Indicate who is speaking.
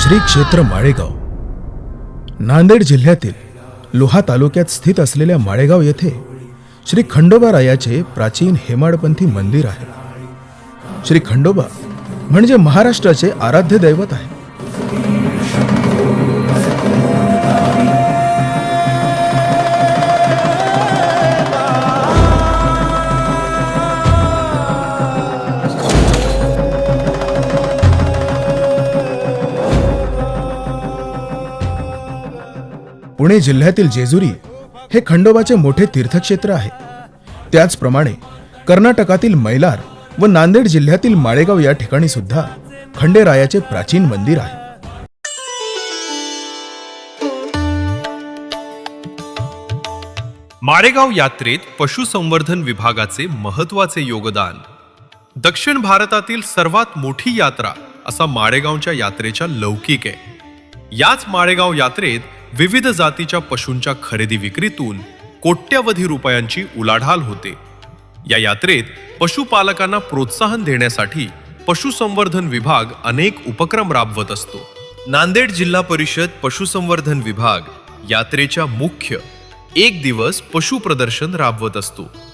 Speaker 1: श्री क्षेत्र माळेगाव नांदेड जिल्ह्यातील लोहा तालुक्यात स्थित असलेल्या माळेगाव येथे श्री खंडोबा रायाचे प्राचीन हेमाडपंथी मंदिर आहे। श्री खंडोबा म्हणजे महाराष्ट्राचे आराध्य दैवत आहे। पुणे जिल्ह्यातील जेजुरी हे खंडोबाचे मोठे तीर्थक्षेत्र आहे। त्याचप्रमाणे कर्नाटकातील मैलार व नांदेड जिल्ह्यातील माळेगाव या ठिकाणी सुद्धा खंडेरायाचे प्राचीन मंदिर आहे।
Speaker 2: माळेगाव यात्रेत पशुसंवर्धन विभागाचे महत्त्वाचे योगदान। दक्षिण भारतातील सर्वात मोठी यात्रा असा माळेगावच्या यात्रेचा लौकिक आहे। याच माळेगाव यात्रेत विविध जातीच्या पशूंच्या खरेदी विक्रीतून कोट्यवधी रुपयांची उलाढाल होते। या यात्रेत पशुपालकांना प्रोत्साहन देण्यासाठी पशुसंवर्धन विभाग अनेक उपक्रम राबवत असतो। नांदेड जिल्हा परिषद पशुसंवर्धन विभाग यात्रेच्या मुख्य एक दिवस पशु प्रदर्शन राबवत असतो।